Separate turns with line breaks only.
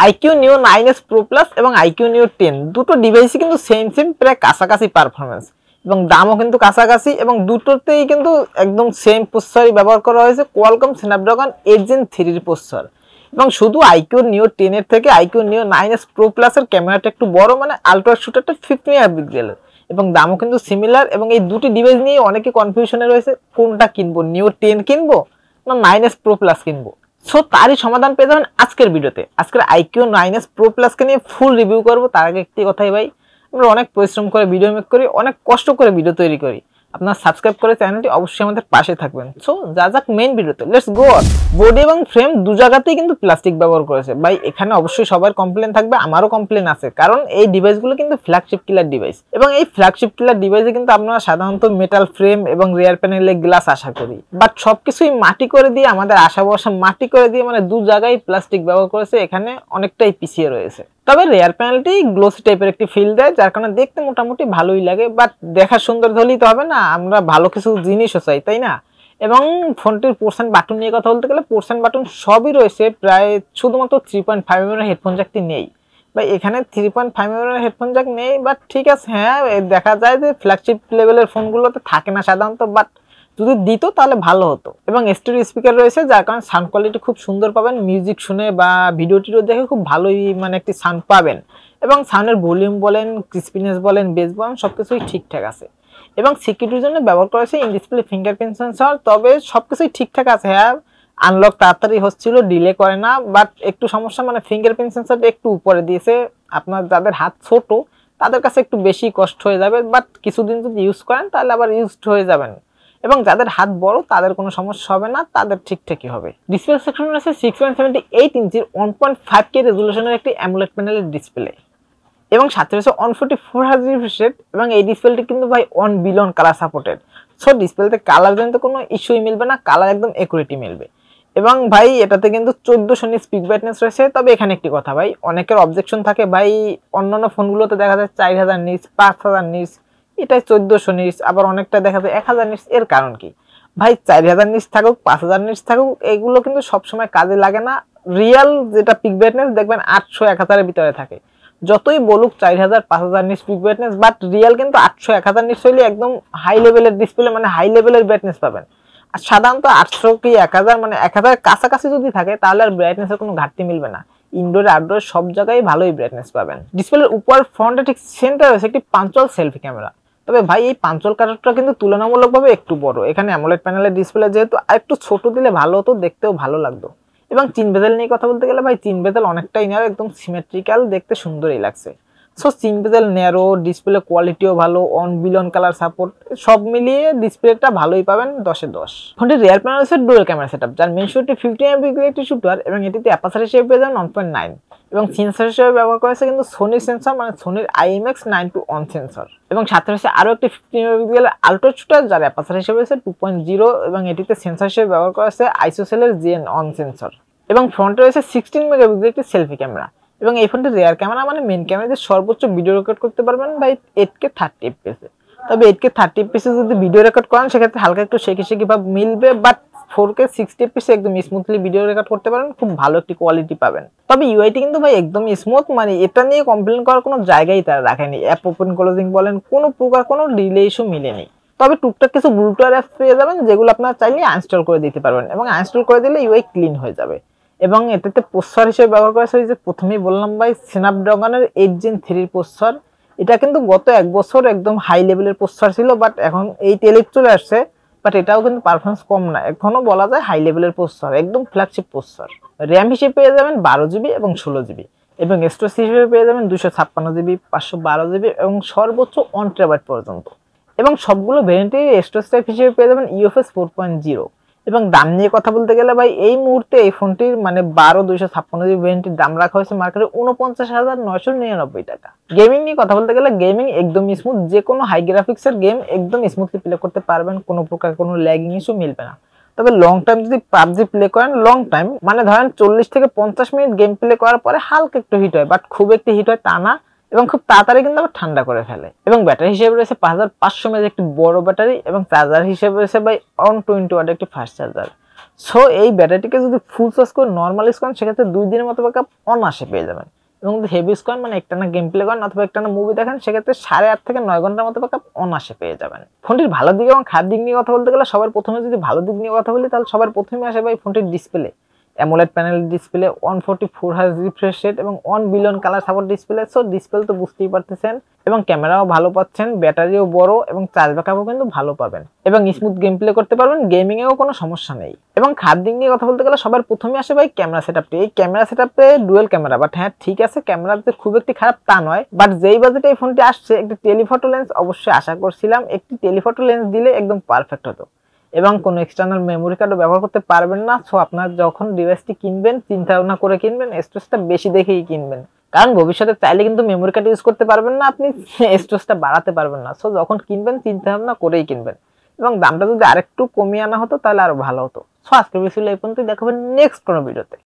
iQOO Neo 9s Pro Plus এবং iQOO Neo 10 দুটো ডিভাইসই কিন্তু সেম প্রায় কাছাকাছি পারফরম্যান্স এবং দামও কিন্তু কাছাকাছি এবং দুটোতেই কিন্তু একদম সেম প্রসেসরই ব্যবহার করা হয়েছে Qualcomm Snapdragon 8 Gen 3 এর প্রসেসর এবং শুধু iQOO Neo 10 এর থেকে iQOO Neo 9s Pro Plus এর ক্যামেরাটা একটু বড়, মানে আলট্রা শুটারটা 50 মেগাপিক্সেলের এবং দামও কিন্তু সিমিলার। এবং এই দুটি ডিভাইস নিয়ে অনেকে কনফিউশনে রয়েছে কোনটা কিনবো, Neo 10 কিনবো না 9s Pro Plus কিনবো। সো তারই সমাধান পেয়ে যাবেন আজকের ভিডিওতে। আজকের iQOO 9s Pro Plus কে নিয়ে ফুল রিভিউ করব। তার আগে একটি কথাই ভাই, আমরা অনেক পরিশ্রম করে ভিডিও মেক করি, অনেক কষ্ট করে ভিডিও তৈরি করি। আপনারা সাবস্ক্রাইব করে চ্যানেলটি অবশ্যই আমাদের পাশে থাকবেন। সো যাক মেইন ভিডিওতে, লেটস গো। বডি এবং ফ্রেম দু জায়গাতেই কিন্তু প্লাস্টিক ব্যবহার করেছে ভাই। এখানে অবশ্যই সবার কমপ্লেন থাকবে, আমারও কমপ্লেন আছে, কারণ এই ডিভাইসগুলো কিন্তু ফ্ল্যাগশিপ কিলার ডিভাইস এবং এই ফ্ল্যাগশিপ কিলার ডিভাইসে কিন্তু আপনারা সাধারণত মেটাল ফ্রেম এবং রিয়ার প্যানেলে গ্লাস আশা করি, বাট সবকিছুই মাটি করে দিয়ে, আমাদের আশা ভরসা মাটি করে দিয়ে, মানে দু জায়গায় প্লাস্টিক ব্যবহার করেছে। এখানে অনেকটাই পিছিয়ে রয়েছে। তবে রেয়ার প্যানেলটি গ্লোসি টাইপের একটি ফিল দেয়, যার কারণে দেখতে মোটামুটি ভালোই লাগে, বাট দেখা সুন্দর হলেই তো হবে না, আমরা ভালো কিছু জিনিসও চাই, তাই না? এবং ফোনটির পোর্শন বাটন নিয়ে কথা বলতে গেলে পোর্শন বাটন সবই রয়েছে, প্রায় শুধুমাত্র 3.5 mm হেডফোন জ্যাকটি নেই ভাই। এখানে 3.5 mm হেডফোন জ্যাক নেই, বাট ঠিক আছে, হ্যাঁ দেখা যায় যে ফ্ল্যাগশিপ লেভেলের ফোনগুলোতে থাকে না সাধারণত, বাট যদি দিত তাহলে ভালো হতো। এবং স্টেরিও স্পিকার রয়েছে, যার কারণে সাউন্ড কোয়ালিটি খুব সুন্দর পাবেন। মিউজিক শুনে বা ভিডিও টিডিও দেখে খুব ভালোই মানে একটি সাউন্ড পাবেন। এবং সাউন্ডের ভলিউম বলেন, ক্রিস্পিনেস বলেন, বেস বলেন, সবকিছুই ঠিকঠাক আছে। এবং সিকিউরিটির জন্য ব্যবহার করা হয়েছে ইন ডিসপ্লে ফিঙ্গারপ্রিন্ট সেন্সর। তবে সবকিছুই ঠিকঠাক আছে, হ্যাঁ আনলক তাড়াতাড়ি হচ্ছিল, ডিলে করে না, বাট একটু সমস্যা, মানে ফিঙ্গারপ্রিন্ট সেন্সরটা একটু উপরে দিয়েছে। আপনার যাদের হাত ছোট তাদের কাছে একটু বেশি কষ্ট হয়ে যাবে, বাট কিছুদিন যদি ইউজ করেন তাহলে আবার ইউজড হয়ে যাবেন। এবং যাদের হাত বড় তাদের কোনো সমস্যা হবে না, তাদের ঠিকঠাকই হবে। ডিসপ্লে সেকশন রয়েছে 6.78 ইঞ্চির 1.5K রেজুলেশনের একটি অ্যামোলেড প্যানেলের ডিসপ্লে এবং সাথে রয়েছে 144 Hz রিফ্রেশ রেট। এবং এই ডিসপ্লেটি কিন্তু ভাই অন বিলন কালার সাপোর্টেড। সো ডিসপ্লেতে কালার কিন্তু কোনো ইস্যুই মিলবে না, কালার একদম একুরেটই মিলবে। এবং ভাই এটাতে কিন্তু 1400 নিটস পিক ব্রাইটনেস রয়েছে। তবে এখানে একটি কথা ভাই, অনেকের অবজেকশন থাকে ভাই, অন্যান্য ফোনগুলোতে দেখা যায় 4000 নিটস, 5000 নিটস, এটাই 1400 নিটস, আবার অনেকটা দেখা যায় 1000 নিটস। এর কারণ কি ভাই? 4000 নিটস থাকুক, 5000 নিটস থাকুক, এগুলো কিন্তু সবসময় কাজে লাগে না। রিয়েল যেটা পিক ব্রাইটনেস দেখবেন 800 1000 এর ভিতরে থাকে। যতই বলুক 4000 5000 nits pick brightness, but real কিন্তু 800 1000 নিটস হইলে একদম হাই লেভেলের ডিসপ্লে, মানে হাই লেভেলের ব্রাইটনেস পাবেন। আর সাধারণত 800 কি 1000, মানে 1000 কাছাকাছি যদি থাকে তাহলে আর ব্রাইটনেসের কোনো ঘাটতি মিলবে না। ইনডোর আউটডোর সব জায়গায় ভালোই ব্রাইটনেস পাবেন। ডিসপ্লের উপর ফ্রন্টে ঠিক সেন্টারে রয়েছে একটি পাঞ্চুয়াল সেলফি ক্যামেরা। তবে ভাই এই পাঞ্চুয়াল কাটারটা কিন্তু তুলনামূলকভাবে একটু বড়। এখানে অ্যামোলেড প্যানেলের ডিসপ্লে যেহেতু আরেকটু ছোট দিলে ভালো হতো, দেখতেও ভালো লাগতো। এবং চিন বেজেল নিয়ে কথা বলতে গেলে ভাই চিন বেজেল অনেকটাই ন্যারো, একদম সিমেট্রিক্যাল, দেখতে সুন্দরই লাগছে। সো চিন বেজেল ন্যারো, ডিসপ্লে কোয়ালিটিও ভালো, অন বিলন কালার সাপোর্ট, সব মিলিয়ে ডিসপ্লেটা ভালোই পাবেন 10 এ 10। ফোনটির রিয়ার প্যানেল হচ্ছে ডুয়াল ক্যামেরা সেটআপ, যার মেইন শুটটি 50 মেগাপিক্সেলের একটি শুটার এবং এটিতে অ্যাপারচার হিসেবে পেয়ে যাবেন 1.9 এবং সেন্সর হিসেবে ব্যবহার করা হয়েছে কিন্তু সোনির সেন্সর, মানে সোনির IMX921 সেন্সর। এবং সাথে রয়েছে আরও একটি 50 মেগাপিক্সেলের আলট্রা শুটার, যার অ্যাপারচার হিসেবে রয়েছে 2.0 এবং এটিতে সেন্সর হিসেবে ব্যবহার করা হয়েছে আইসোসেলের GN1 সেন্সর। এবং ফ্রন্টে রয়েছে 16 মেগাপিক্সেলের একটি সেলফি ক্যামেরা। এবং এই ফোনটির রিয়ার ক্যামেরা, মানে মেইন ক্যামেরাতে সর্বোচ্চ ভিডিও রেকর্ড করতে পারবেন ভাই 8K 30 fps। তবে 8K 30 fps যদি ভিডিও রেকর্ড করেন সেক্ষেত্রে হালকা একটু শেকি ভাব মিলবে, বাট 4K 60 fps একদম স্মুথলি ভিডিও রেকর্ড করতে পারেন, খুব ভালো একটি কোয়ালিটি পাবেন। তবে ইউআইটি কিন্তু ভাই একদম স্মুথ, মানে এটা নিয়ে কমপ্লেন করার কোনো জায়গায় তারা রাখেনি। অ্যাপ ওপেন ক্লোজিং বলেন, কোনো প্রকার কোনো ডিলে ইস্যু মিলেনি। তবে টুকটাক কিছু ব্লুটুথ অ্যাপস পেয়ে যাবেন যেগুলো আপনারা চাইলে আনইনস্টল করে দিতে পারবেন এবং আনইনস্টল করে দিলে ইউআই ক্লিন হয়ে যাবে। এবং এটাতে প্রসেসর হিসেবে ব্যবহার করা হয়েছে, প্রথমেই বললাম ভাই স্ন্যাপড্রাগনের 8 Gen 3 প্রসেসর। এটা কিন্তু গত 1 বছর একদম হাই লেভেলের প্রসেসর ছিল, বাট এখন 8 Elite চলে আসছে, বাট এটাও কিন্তু পারফরমেন্স কম না, এখনো বলা যায় হাই লেভেলের প্রসেসর, একদম ফ্ল্যাগশিপ প্রসেসর। র্যাম হিসেবে পেয়ে যাবেন 12GB এবং 16GB এবং স্টোরেজ হিসেবে পেয়ে যাবেন 256GB, 512GB এবং সর্বোচ্চ 1TB পর্যন্ত। এবং সবগুলো ভেরিয়েন্টের স্টোরেজ টাইপ হিসেবে পেয়ে যাবেন UFS 4.0। এবং দাম নিয়ে কথা বলতে গেলে ভাই এই মুহূর্তে এই ফোনটির মানে 256GB ভেরিয়েন্টের দাম রাখা হয়েছে মার্কেটে 49,999 টাকা। গেমিং নিয়ে কথা বলতে গেলে গেমিং একদম স্মুথ, যে কোনো হাই গ্রাফিক্সের গেম একদম স্মুথলি প্লে করতে পারবেন, কোনো প্রকার কোনো ল্যাগিং ইস্যু মিলবে না। তবে লং টাইম যদি পাবজি প্লে করেন, লং টাইম মানে ধরেন 40 থেকে 50 মিনিট গেম প্লে করার পরে হালকা একটু হিট হয়, বাট খুব একটি হিট হয় তা না, এবং খুব তাড়াতাড়ি কিন্তু আবার ঠান্ডা করে ফেলে। এবং ব্যাটারি হিসেবে রয়েছে 5500 mAh একটি বড় ব্যাটারি এবং চার্জার হিসেবে রয়েছে ভাই 120 ওয়াট একটি ফাস্ট চার্জার। সো এই ব্যাটারিটিকে যদি ফুল চার্জ করে নর্মাল ইউজ করেন সেক্ষেত্রে 2 দিনের মতো ব্যাকআপ অনায়াসে পেয়ে যাবেন। এবং যদি হেভি ইউজ করেন মানে একটানা গেম প্লে করেন অথবা একটানা মুভি দেখেন সেক্ষেত্রে 8.5 থেকে 9 ঘন্টার মতো ব্যাকআপ অনায়াসে পেয়ে যাবেন। ফোনটির ভালো দিক এবং খারাপ দিক নিয়ে কথা বলতে গেলে সবার প্রথমে যদি ভালো দিক নিয়ে কথা বলি তাহলে সবার প্রথমে আসে ভাই ফোনটির display. AMOLED panel display, 144 hertz refresh rate এবং 1 billion colour support display. So display তো বুঝতেই পারতেছেন এবং ক্যামেরাও ভালো পাচ্ছেন, ব্যাটারিও বড় এবং চার্জ ব্যাকআপও কিন্তু ভালো পাবেন এবং স্মুথ গেম প্লে করতে পারবেন, গেমিং এও কোনো সমস্যা নেই। এবং খারাপ দিক নিয়ে কথা বলতে গেলে সবার প্রথমে আসে ভাই ক্যামেরা সেটআপটি। এই ক্যামেরা সেটআপে ডুয়াল ক্যামেরা, বাট হ্যাঁ ঠিক আছে ক্যামেরাতে খুব একটি খারাপ তা নয়, বাট যেই বাজেটে এই ফোনটি আসছে একটি টেলিফটো লেন্স অবশ্যই আশা করছিলাম, একটি টেলিফটো লেন্স দিলে একদম পারফেক্ট হতো এবং কোনো এক্সটার্নাল মেমোরি কার্ডও ব্যবহার করতে পারবেন না। সো আপনার যখন ডিভাইসটি কিনবেন চিন্তা ভাবনা করে কিনবেন, স্টোরেজটা বেশি দেখেই কিনবেন, কারণ ভবিষ্যতে চাইলে কিন্তু মেমোরি কার্ড ইউজ করতে পারবেন না, আপনি স্টোরেজটা বাড়াতে পারবেন না। সো যখন কিনবেন চিন্তা ভাবনা করেই কিনবেন এবং দামটা যদি আরেকটু কমিয়ে আনা হতো তাহলে আরো ভালো হতো। সো আজকের ভিডিও এই পর্যন্ত, দেখাবেন নেক্সট কোনো ভিডিওতে।